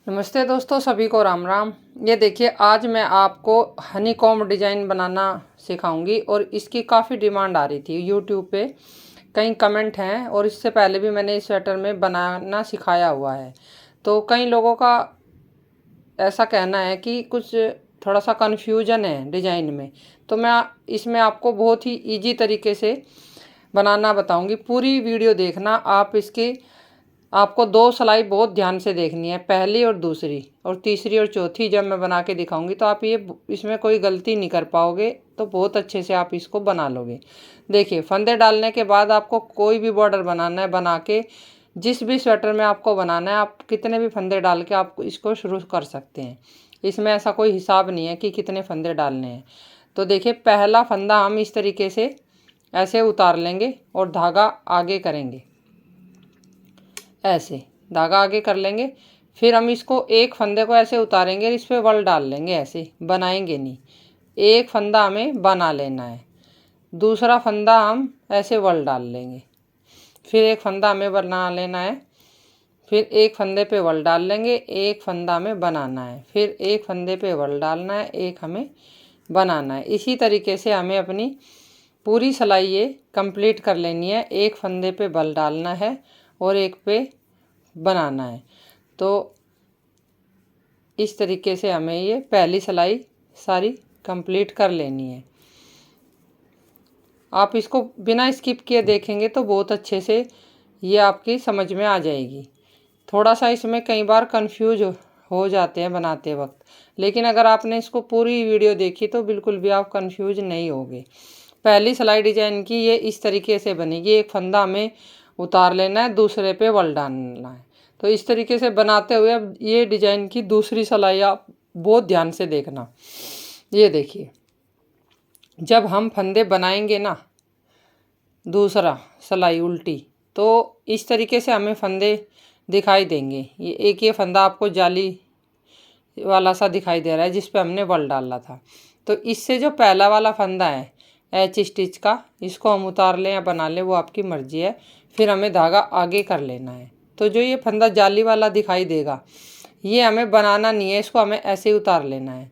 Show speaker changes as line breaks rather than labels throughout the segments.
नमस्ते दोस्तों, सभी को राम राम। ये देखिए, आज मैं आपको हनी कॉम्ब डिज़ाइन बनाना सिखाऊंगी और इसकी काफ़ी डिमांड आ रही थी यूट्यूब पे। कई कमेंट हैं और इससे पहले भी मैंने इस स्वेटर में बनाना सिखाया हुआ है। तो कई लोगों का ऐसा कहना है कि कुछ थोड़ा सा कन्फ्यूजन है डिज़ाइन में। तो मैं इसमें आपको बहुत ही ईजी तरीके से बनाना बताऊँगी। पूरी वीडियो देखना आप। आपको 2 सिलाई बहुत ध्यान से देखनी है, पहली और दूसरी, और तीसरी और चौथी जब मैं बना के दिखाऊंगी तो आप ये इसमें कोई गलती नहीं कर पाओगे। तो बहुत अच्छे से आप इसको बना लोगे। देखिए, फंदे डालने के बाद आपको कोई भी बॉर्डर बनाना है, बना के जिस भी स्वेटर में आपको बनाना है आप कितने भी फंदे डाल के आप इसको शुरू कर सकते हैं। इसमें ऐसा कोई हिसाब नहीं है कि कितने फंदे डालने हैं। तो देखिए, पहला फंदा हम इस तरीके से ऐसे उतार लेंगे और धागा आगे करेंगे, ऐसे धागा आगे कर लेंगे। फिर हम इसको एक फंदे को ऐसे उतारेंगे, इस पर वल डाल लेंगे, ऐसे बनाएंगे नहीं। एक फंदा हमें बना लेना है, दूसरा फंदा हम ऐसे वल डाल लेंगे, फिर एक फंदा हमें बना लेना है, फिर एक फंदे पे वल डाल लेंगे, एक फंदा हमें बनाना है, फिर एक फंदे पे वल डालना है, एक हमें बनाना है। इसी तरीके से हमें अपनी पूरी सिलाई ये कंप्लीट कर लेनी है। एक फंदे पे वल डालना है और एक पे बनाना है। तो इस तरीके से हमें ये पहली सिलाई सारी कंप्लीट कर लेनी है। आप इसको बिना स्किप किए देखेंगे तो बहुत अच्छे से ये आपकी समझ में आ जाएगी। थोड़ा सा इसमें कई बार कंफ्यूज हो जाते हैं बनाते वक्त, लेकिन अगर आपने इसको पूरी वीडियो देखी तो बिल्कुल भी आप कंफ्यूज नहीं होगे। पहली सिलाई डिजाइन की ये इस तरीके से बनेगी। एक फंदा हमें उतार लेना है, दूसरे पे वल डालना है। तो इस तरीके से बनाते हुए अब ये डिजाइन की दूसरी सिलाई आप बहुत ध्यान से देखना। ये देखिए, जब हम फंदे बनाएंगे ना, दूसरा सिलाई उल्टी, तो इस तरीके से हमें फंदे दिखाई देंगे। ये फंदा आपको जाली वाला सा दिखाई दे रहा है जिस पे हमने वल डाला था। तो इससे जो पहला वाला फंदा है एच स्टिच का, इसको हम उतार लें या बना लें, वो आपकी मर्जी है। फिर हमें धागा आगे कर लेना है। तो जो ये फंदा जाली वाला दिखाई देगा, ये हमें बनाना नहीं है, इसको हमें ऐसे ही उतार लेना है।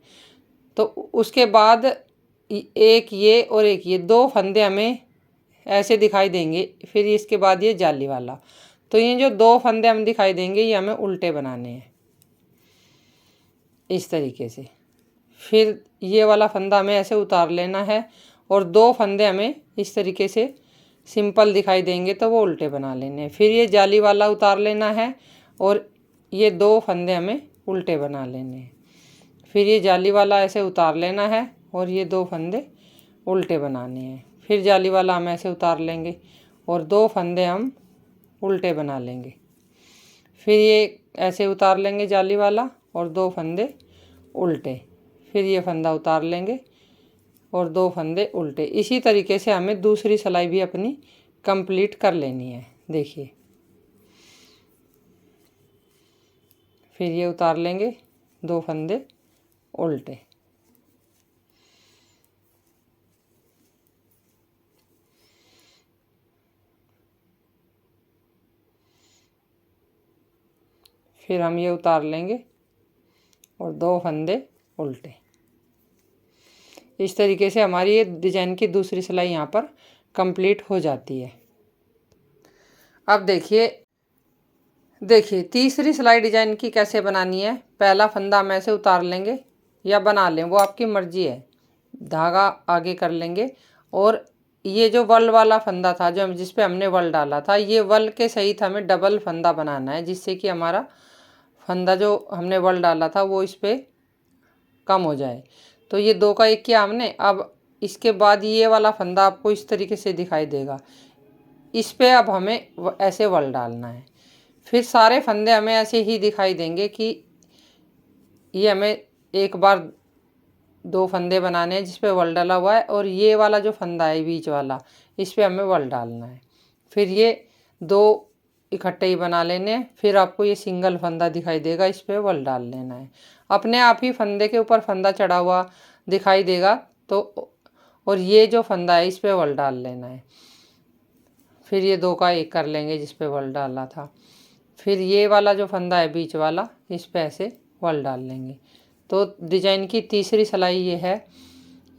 तो उसके बाद एक ये और एक ये 2 फंदे हमें ऐसे दिखाई देंगे। फिर इसके बाद ये जाली वाला। तो ये जो 2 फंदे हम दिखाई देंगे ये हमें उल्टे बनाने हैं इस तरीके से। फिर ये वाला फंदा हमें ऐसे उतार लेना है और 2 फंदे हमें इस तरीके से सिंपल दिखाई देंगे तो वो उल्टे बना लेने हैं। फिर ये जाली वाला उतार लेना है और ये 2 फंदे हमें उल्टे बना लेने हैं। फिर ये जाली वाला ऐसे उतार लेना है और ये 2 फंदे उल्टे बनाने हैं। फिर जाली वाला हम ऐसे उतार लेंगे और 2 फंदे हम उल्टे बना लेंगे। फिर ये ऐसे उतार लेंगे जाली वाला और 2 फंदे उल्टे। फिर ये फंदा उतार लेंगे और 2 फंदे उल्टे। इसी तरीके से हमें दूसरी सिलाई भी अपनी कंप्लीट कर लेनी है। देखिए, फिर ये उतार लेंगे, 2 फंदे उल्टे। फिर हम ये उतार लेंगे और 2 फंदे उल्टे। इस तरीके से हमारी ये डिजाइन की दूसरी सिलाई यहाँ पर कंप्लीट हो जाती है। अब देखिए तीसरी सिलाई डिजाइन की कैसे बनानी है। पहला फंदा हम ऐसे उतार लेंगे या बना लें, वो आपकी मर्जी है। धागा आगे कर लेंगे और ये जो वल वाला फंदा था जो जिस पे हमने वल डाला था, ये वल के सहित हमें डबल फंदा बनाना है, जिससे कि हमारा फंदा जो हमने वल डाला था वो इस पर कम हो जाए। तो ये 2 का 1 किया हमने। अब इसके बाद ये वाला फंदा आपको इस तरीके से दिखाई देगा। इस पे अब हमें ऐसे वल डालना है। फिर सारे फंदे हमें ऐसे ही दिखाई देंगे कि ये हमें एक बार 2 फंदे बनाने हैं जिस पे वल डाला हुआ है, और ये वाला जो फंदा है बीच वाला, इस पे हमें वल डालना है। फिर ये 2 इकट्ठे ही बना लेने हैं। फिर आपको ये सिंगल फंदा दिखाई देगा, इस पे वल डाल लेना है। अपने आप ही फंदे के ऊपर फंदा चढ़ा हुआ दिखाई देगा। तो और ये जो फंदा है इस पे वल डाल लेना है। फिर ये 2 का 1 कर लेंगे जिस पे वल डाला था। फिर ये वाला जो फंदा है बीच वाला, इस पे ऐसे वल डाल लेंगे। तो डिजाइन की तीसरी सिलाई ये है,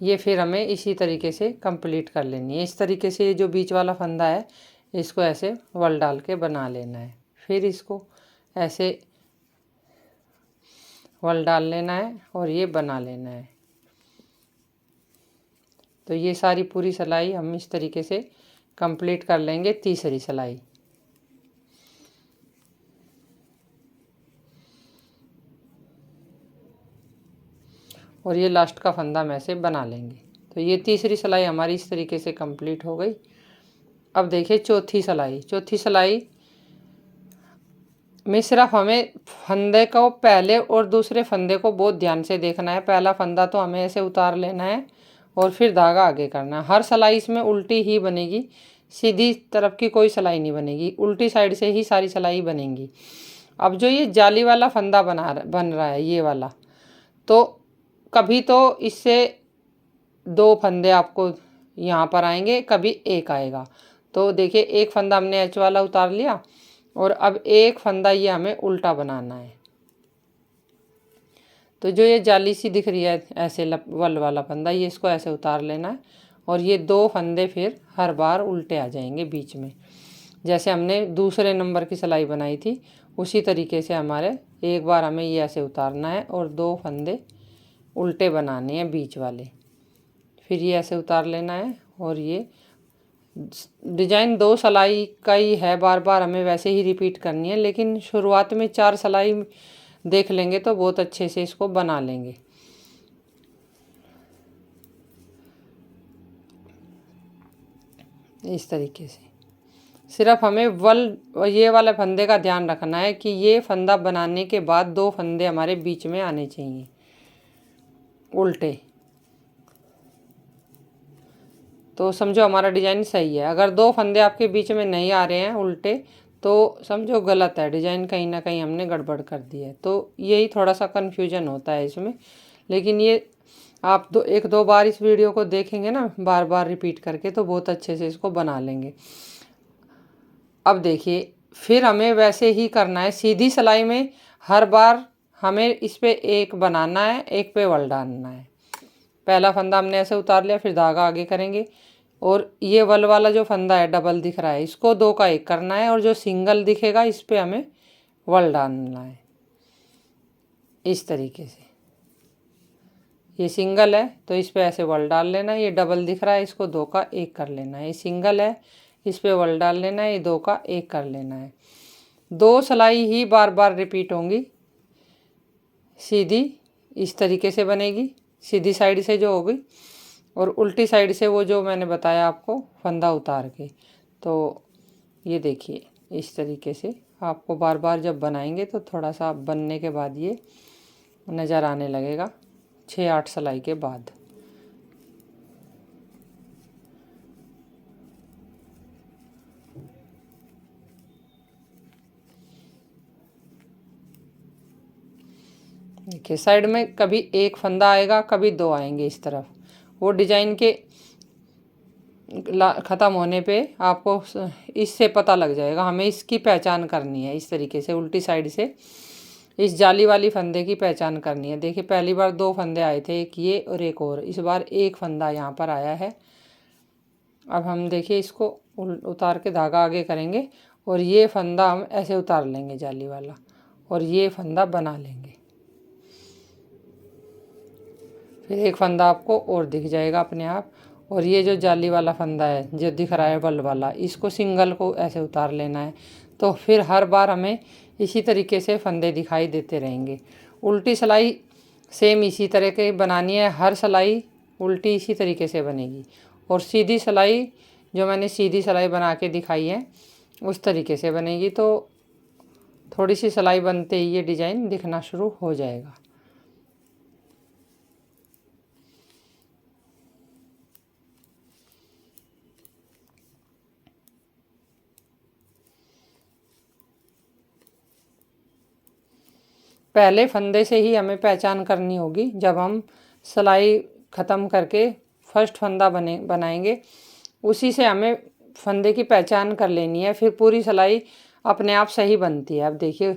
ये फिर हमें इसी तरीके से कंप्लीट कर लेनी है। इस तरीके से ये जो बीच वाला फंदा है इसको ऐसे वल डाल के बना लेना है। फिर इसको ऐसे वल डाल लेना है और ये बना लेना है। तो ये सारी पूरी सिलाई हम इस तरीके से कंप्लीट कर लेंगे, तीसरी सिलाई। और ये लास्ट का फंदा हम ऐसे बना लेंगे। तो ये तीसरी सिलाई हमारी इस तरीके से कंप्लीट हो गई। अब देखिए चौथी सिलाई। चौथी सिलाई में सिर्फ हमें फंदे को पहले और दूसरे फंदे को बहुत ध्यान से देखना है। पहला फंदा तो हमें ऐसे उतार लेना है और फिर धागा आगे करना है। हर सिलाई इसमें उल्टी ही बनेगी, सीधी तरफ की कोई सिलाई नहीं बनेगी, उल्टी साइड से ही सारी सिलाई बनेंगी। अब जो ये जाली वाला फंदा बन रहा है ये वाला, तो कभी तो इससे दो फंदे आपको यहाँ पर आएंगे, कभी एक आएगा। तो देखिए एक फंदा हमने एच वाला उतार लिया और अब एक फंदा ये हमें उल्टा बनाना है। तो जो ये जाली सी दिख रही है ऐसे वल वाला फंदा, ये इसको ऐसे उतार लेना है और ये दो फंदे फिर हर बार उल्टे आ जाएंगे बीच में। जैसे हमने दूसरे नंबर की सिलाई बनाई थी उसी तरीके से हमारे एक बार हमें ये ऐसे उतारना है और दो फंदे उल्टे बनाने हैं बीच वाले। फिर ये ऐसे उतार लेना है और ये डिजाइन दो सिलाई का ही है, बार बार हमें वैसे ही रिपीट करनी है। लेकिन शुरुआत में 4 सिलाई देख लेंगे तो बहुत अच्छे से इसको बना लेंगे। इस तरीके से सिर्फ हमें ये वाले फंदे का ध्यान रखना है कि ये फंदा बनाने के बाद दो फंदे हमारे बीच में आने चाहिए उल्टे। तो समझो हमारा डिजाइन सही है। अगर दो फंदे आपके बीच में नहीं आ रहे हैं उल्टे तो समझो गलत है, डिजाइन कहीं ना कहीं हमने गड़बड़ कर दी है। तो यही थोड़ा सा कन्फ्यूजन होता है इसमें। लेकिन ये आप एक दो बार इस वीडियो को देखेंगे ना, बार बार रिपीट करके, तो बहुत अच्छे से इसको बना लेंगे। अब देखिए फिर हमें वैसे ही करना है। सीधी सिलाई में हर बार हमें इस पे एक बनाना है, एक पे वल डालना है। पहला फंदा हमने ऐसे उतार लिया, फिर धागा आगे करेंगे और ये वल वाला जो फंदा है डबल दिख रहा है, इसको दो का एक करना है और जो सिंगल दिखेगा इस पे हमें वल डालना है इस तरीके से। ये सिंगल है तो इस पे ऐसे वल डाल लेना है। ये डबल दिख रहा है, इसको दो का एक कर लेना है। ये सिंगल है, इस पे वल डाल लेना है, ये दो का एक कर लेना है। दो सिलाई ही बार बार रिपीट होंगी। सीधी इस तरीके से बनेगी, सीधी साइड से जो होगी, और उल्टी साइड से वो जो मैंने बताया आपको फंदा उतार के। तो ये देखिए इस तरीके से आपको बार बार जब बनाएंगे तो थोड़ा सा बनने के बाद ये नज़र आने लगेगा 6-8 सिलाई के बाद। देखिए साइड में कभी एक फंदा आएगा, कभी दो आएंगे इस तरफ। वो डिजाइन के ख़त्म होने पे आपको इससे पता लग जाएगा। हमें इसकी पहचान करनी है इस तरीके से, उल्टी साइड से इस जाली वाली फंदे की पहचान करनी है। देखिए पहली बार दो फंदे आए थे, एक ये और एक और, इस बार एक फंदा यहाँ पर आया है। अब हम देखिए इसको उतार के धागा आगे करेंगे और ये फंदा हम ऐसे उतार लेंगे जाली वाला और ये फंदा बना लेंगे। फिर एक फंदा आपको और दिख जाएगा अपने आप। और ये जो जाली वाला फंदा है जो दिख रहा है वल वाला, इसको सिंगल को ऐसे उतार लेना है। तो फिर हर बार हमें इसी तरीके से फंदे दिखाई देते रहेंगे। उल्टी सिलाई सेम इसी तरह के बनानी है, हर सिलाई उल्टी इसी तरीके से बनेगी। और सीधी सिलाई जो मैंने सीधी सिलाई बना के दिखाई है उस तरीके से बनेगी। तो थोड़ी सी सिलाई बनते ही ये डिज़ाइन दिखना शुरू हो जाएगा। पहले फंदे से ही हमें पहचान करनी होगी। जब हम सिलाई ख़त्म करके फर्स्ट फंदा बनाएंगे उसी से हमें फंदे की पहचान कर लेनी है। फिर पूरी सिलाई अपने आप सही बनती है। अब देखिए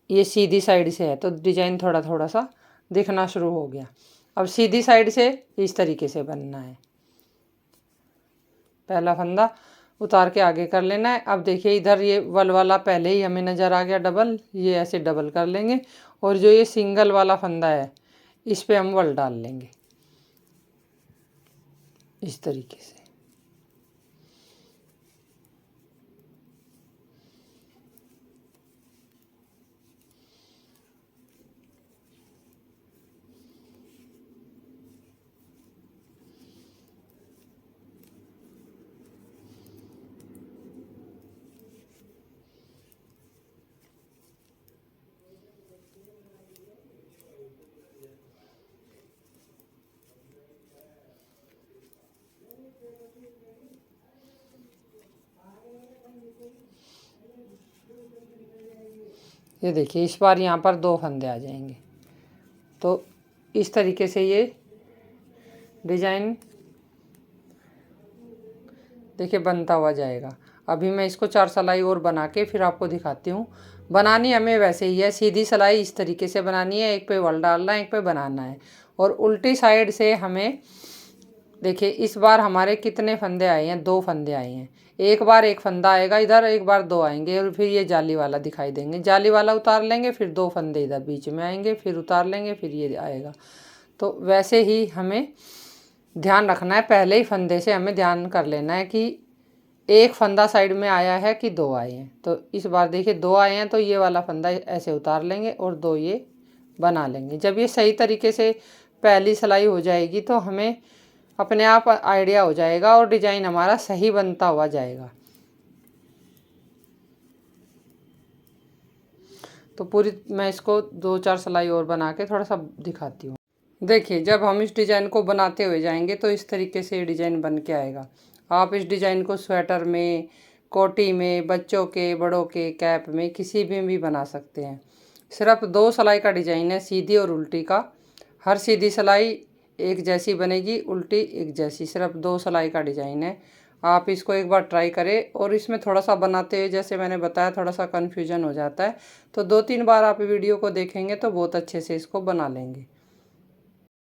ये सीधी साइड से है तो डिजाइन थोड़ा थोड़ा सा दिखना शुरू हो गया। अब सीधी साइड से इस तरीके से बनना है। पहला फंदा उतार के आगे कर लेना है। अब देखिए इधर ये वल वाला पहले ही हमें नज़र आ गया डबल, ये ऐसे डबल कर लेंगे और जो ये सिंगल वाला फंदा है इस पे हम वल डाल लेंगे इस तरीके से। ये देखिए इस बार यहाँ पर 2 फंदे आ जाएंगे। तो इस तरीके से ये डिजाइन देखिए बनता हुआ जाएगा। अभी मैं इसको 4 सिलाई और बना के फिर आपको दिखाती हूँ। बनानी हमें वैसे ही है, सीधी सिलाई इस तरीके से बनानी है, एक पे वल डालना है, एक पे बनाना है। और उल्टी साइड से हमें देखिए इस बार हमारे कितने फंदे आए हैं, 2 फंदे आए हैं। एक बार एक फंदा आएगा इधर, एक बार 2 आएंगे और फिर ये जाली वाला दिखाई देंगे। जाली वाला उतार लेंगे, फिर 2 फंदे इधर बीच में आएंगे, फिर उतार लेंगे, फिर ये आएगा। तो वैसे ही हमें ध्यान रखना है, पहले ही फंदे से हमें ध्यान कर लेना है कि एक फंदा साइड में आया है कि 2 आए हैं। तो इस बार देखिए 2 आए हैं तो ये वाला फंदा ऐसे उतार लेंगे और 2 ये बना लेंगे। जब ये सही तरीके से पहली सिलाई हो जाएगी तो हमें अपने आप आइडिया हो जाएगा और डिजाइन हमारा सही बनता हुआ जाएगा। तो पूरी मैं इसको 2-4 सिलाई और बना के थोड़ा सा दिखाती हूँ। देखिए जब हम इस डिज़ाइन को बनाते हुए जाएंगे तो इस तरीके से डिज़ाइन बन के आएगा। आप इस डिज़ाइन को स्वेटर में, कोटी में, बच्चों के, बड़ों के कैप में, किसी में भी बना सकते हैं। सिर्फ 2 सिलाई का डिज़ाइन है, सीधी और उल्टी का। हर सीधी सिलाई एक जैसी बनेगी, उल्टी एक जैसी। सिर्फ 2 सिलाई का डिज़ाइन है। आप इसको एक बार ट्राई करें। और इसमें थोड़ा सा बनाते हुए जैसे मैंने बताया थोड़ा सा कन्फ्यूजन हो जाता है, तो 2-3 बार आप वीडियो को देखेंगे तो बहुत अच्छे से इसको बना लेंगे।